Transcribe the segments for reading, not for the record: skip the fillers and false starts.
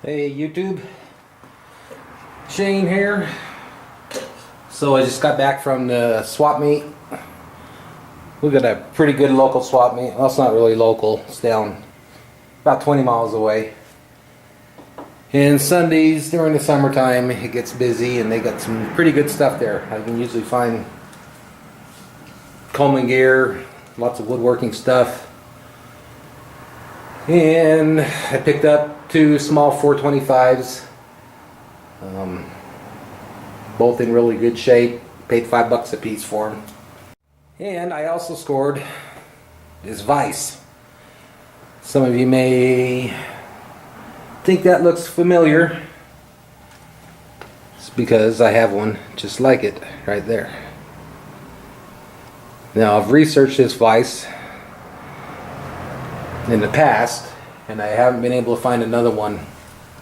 Hey YouTube, Shane here. So I just got back from the swap meet. We got a pretty good local swap meet. Well, it's not really local, it's down about 20 miles away. And Sundays during the summertime it gets busy and they got some pretty good stuff there. I can usually find Columbian gear, lots of woodworking stuff. And I picked up two small 425s, both in really good shape. Paid $5 a piece for them. And I also scored this vise. Some of you may think that looks familiar. It's because I have one just like it right there. Now I've researched this vise in the past and I haven't been able to find another one.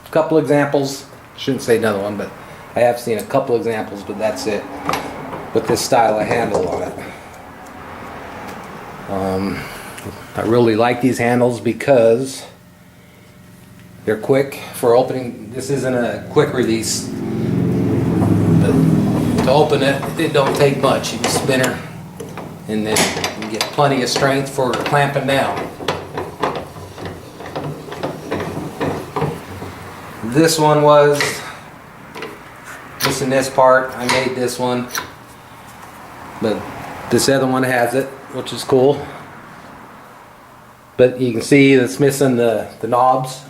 A couple examples, shouldn't say another one, but I have seen a couple examples, but that's it, with this style of handle on it. I really like these handles because they're quick for opening. This isn't a quick release, but to open it, it don't take much. You can spin her and then you can get plenty of strength for clamping down. This one was missing this part. I made this one, but this other one has it, which is cool. But you can see it's missing the knobs,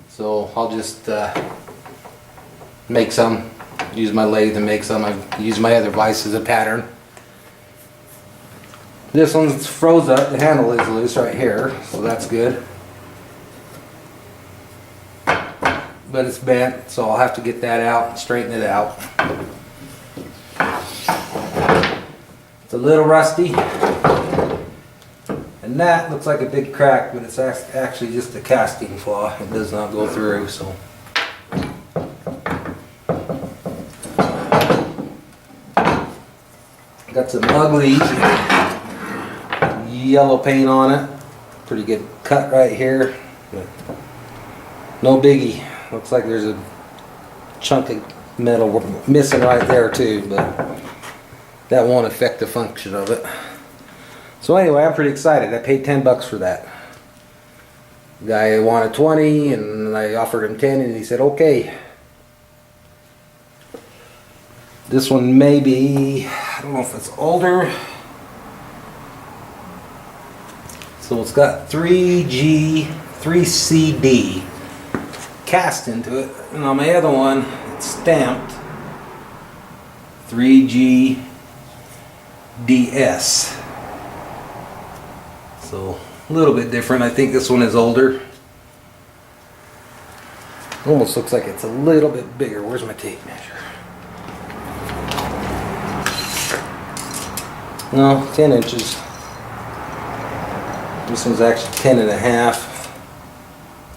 so I'll just make some, use my lathe and make some. I've used my other vise as a pattern. This one's froze up, the handle is loose right here, so that's good. But it's bent, so I'll have to get that out and straighten it out. It's a little rusty, and that looks like a big crack, but it's actually just a casting flaw. It does not go through, so. Got some ugly yellow paint on it. Pretty good cut right here, but no biggie. Looks like there's a chunk of metal missing right there too, but that won't affect the function of it. So anyway, I'm pretty excited. I paid $10 for that. The guy wanted 20 and I offered him 10 and he said okay. This one may be, I don't know if it's older. So it's got 3CD cast into it, and on my other one it's stamped 3GDS. So a little bit different. I think this one is older. Almost looks like it's a little bit bigger. Where's my tape measure? No, 10 inches. This one's actually 10 and a half.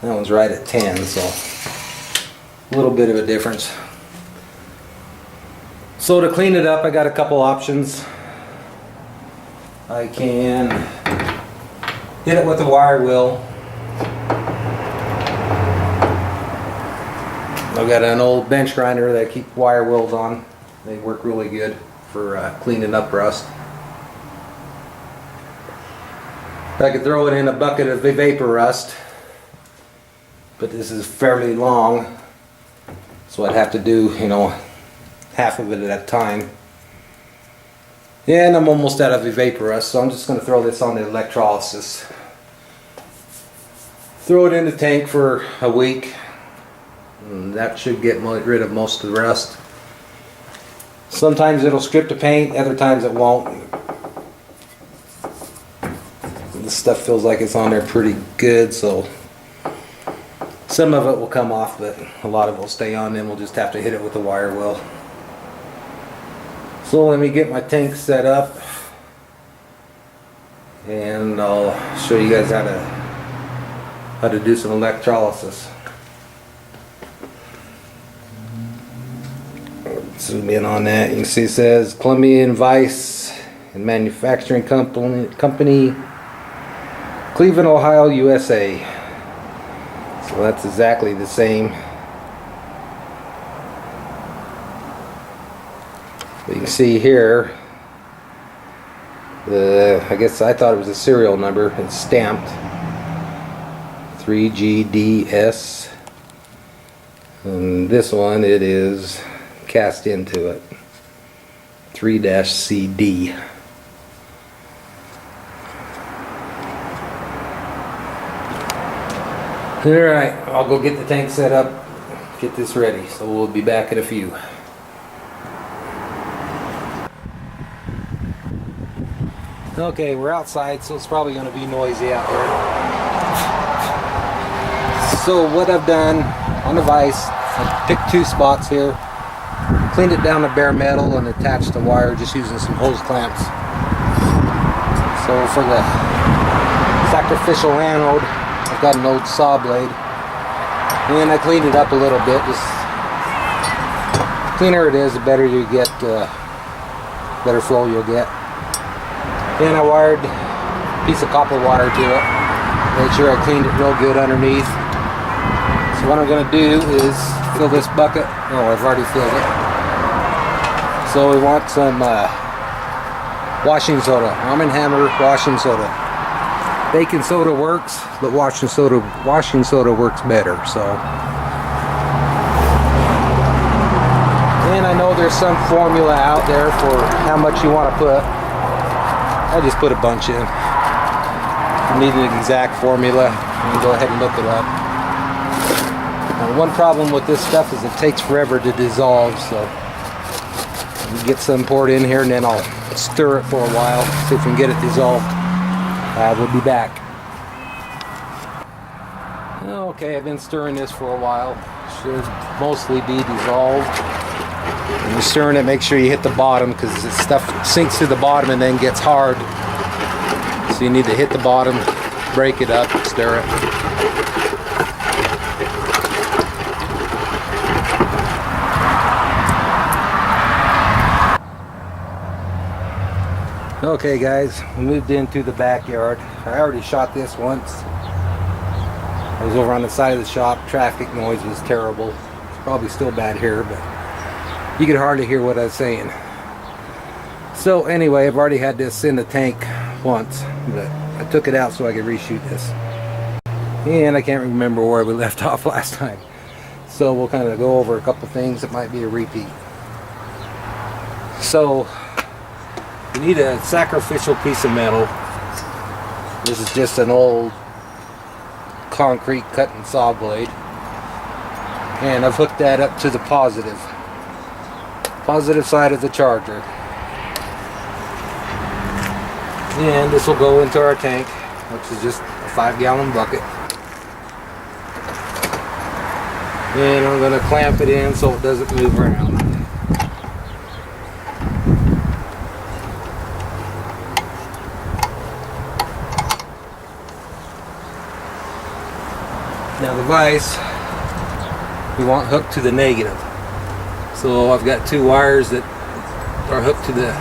That one's right at 10, so a little bit of a difference. So to clean it up, I got a couple options. I can hit it with a wire wheel. I've got an old bench grinder that I keep wire wheels on. They work really good for cleaning up rust. I could throw it in a bucket of vapor rust, but this is fairly long, so I'd have to do, you know, half of it at a time. And I'm almost out of vapor rust, so I'm just going to throw this on the electrolysis. Throw it in the tank for a week, and that should get rid of most of the rust. Sometimes it'll strip the paint, other times it won't. This stuff feels like it's on there pretty good, so some of it will come off, but a lot of it will stay on, and we'll just have to hit it with the wire wheel. So let me get my tank set up and I'll show you guys how to do some electrolysis. Zoom in on that. You can see it says Columbian Vise and Manufacturing Company, Cleveland, Ohio, USA. So that's exactly the same. But you can see here, I guess I thought it was a serial number. It's stamped 3GDS. And this one, it is cast into it 3-CD. Alright, I'll go get the tank set up, get this ready, so we'll be back in a few. Okay, we're outside, so it's probably going to be noisy out here. So what I've done on the vise, I picked 2 spots here, cleaned it down to bare metal and attached the wire just using some hose clamps. So for the sacrificial anode, I've got an old saw blade, and I cleaned it up a little bit. Just cleaner it is, the better you get, better flow you'll get. Then I wired a piece of copper wire to it. Made sure I cleaned it real good underneath. So what I'm going to do is fill this bucket. Oh, I've already filled it. So we want some washing soda, Arm & Hammer washing soda. Baking soda works, but washing soda works better. So, and I know there's some formula out there for how much you want to put. I just put a bunch in. If you need an exact formula, you can go ahead and look it up. Now, one problem with this stuff is it takes forever to dissolve, so you get some poured in here and then I'll stir it for a while, see if we can get it dissolved. We'll be back. Okay, I've been stirring this for a while. Should mostly be dissolved. When you're stirring it, make sure you hit the bottom because this stuff sinks to the bottom and then gets hard. So you need to hit the bottom, break it up, stir it. Okay guys, we moved into the backyard. I already shot this once. I was over on the side of the shop. Traffic noise was terrible. It's probably still bad here, but you could hardly hear what I was saying. So anyway, I've already had this in the tank once, but I took it out so I could reshoot this. And I can't remember where we left off last time. So we'll kind of go over a couple things that might be a repeat. So you need a sacrificial piece of metal. This is just an old concrete cut and saw blade. And I've hooked that up to the positive side of the charger. And this will go into our tank, which is just a 5-gallon bucket. And I'm going to clamp it in so it doesn't move around. Now the vise, we want hooked to the negative. So I've got 2 wires that are hooked to the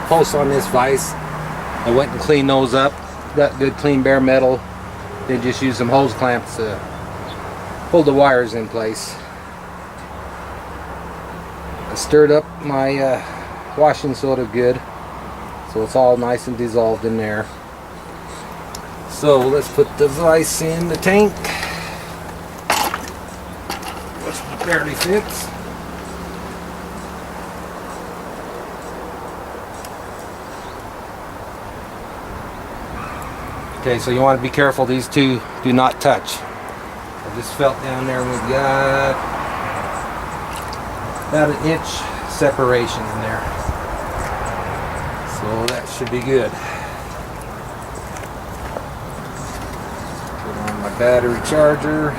posts on this vise. I went and cleaned those up, got good clean bare metal, then just used some hose clamps to hold the wires in place. I stirred up my washing soda good, so it's all nice and dissolved in there. So let's put the vise in the tank, which barely fits. Okay, so you want to be careful, these 2 do not touch. I just felt down there and we've got about an inch separation in there. So that should be good. Put on my battery charger.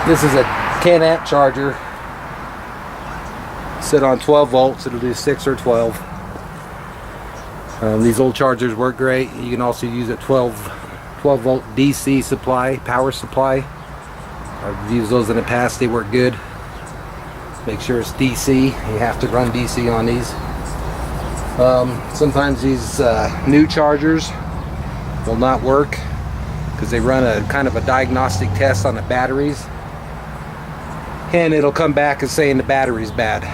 This is a 10 amp charger. Set on 12 volts, it'll do 6 or 12. These old chargers work great. You can also use a 12 volt DC supply, power supply. I've used those in the past, they work good. Make sure it's DC, you have to run DC on these. Sometimes these new chargers will not work because they run a kind of a diagnostic test on the batteries, and it'll come back as saying the battery's bad.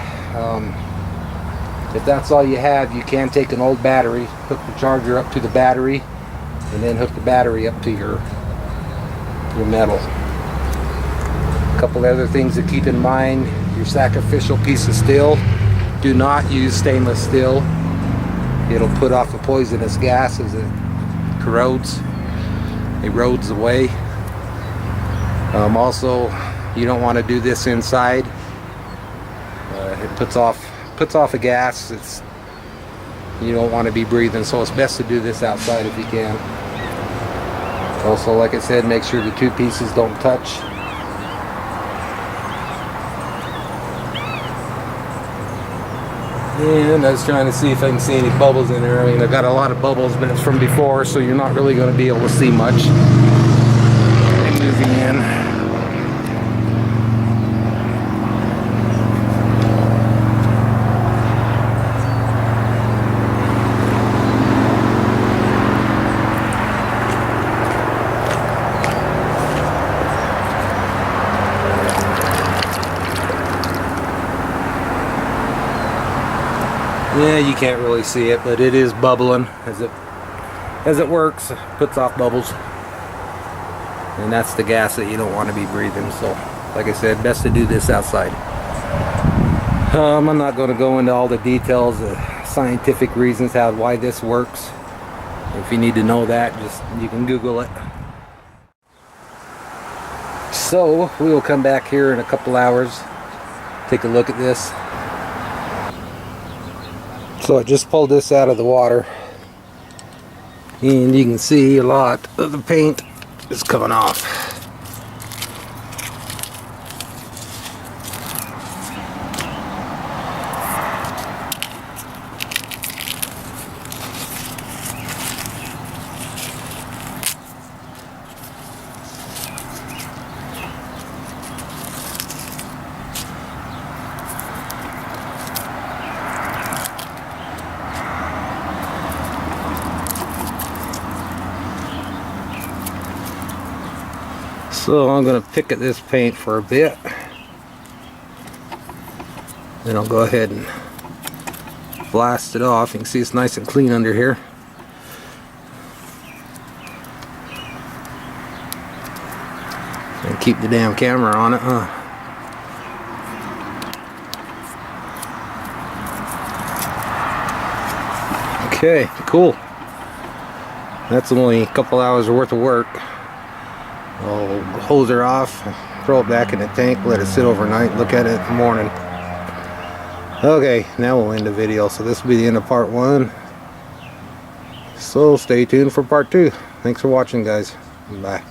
If that's all you have, you can take an old battery, hook the charger up to the battery, and then hook the battery up to your metal. A couple other things to keep in mind: your sacrificial piece of steel, do not use stainless steel. It'll put off a poisonous gas as it corrodes, erodes away. Also, you don't want to do this inside. It puts off a gas you don't want to be breathing, so it's best to do this outside if you can. Also, like I said, make sure the two pieces don't touch. And I was trying to see if I can see any bubbles in there. I mean, I've got a lot of bubbles, but it's from before, so you're not really going to be able to see much. And moving in. Yeah, you can't really see it, but it is bubbling as it works. It puts off bubbles, and that's the gas that you don't want to be breathing. So, like I said, best to do this outside. I'm not going to go into all the details, scientific reasons why this works. If you need to know that, you can Google it. So we will come back here in a couple hours, take a look at this. So I just pulled this out of the water, and you can see a lot of the paint is coming off. So I'm going to pick at this paint for a bit, then I'll go ahead and blast it off. You can see it's nice and clean under here. And keep the damn camera on it, huh? Okay, cool. That's only a couple hours worth of work. I'll hose her off, throw it back in the tank, let it sit overnight, look at it in the morning. Okay, now we'll end the video. So this will be the end of part 1. So stay tuned for part 2. Thanks for watching, guys. Bye.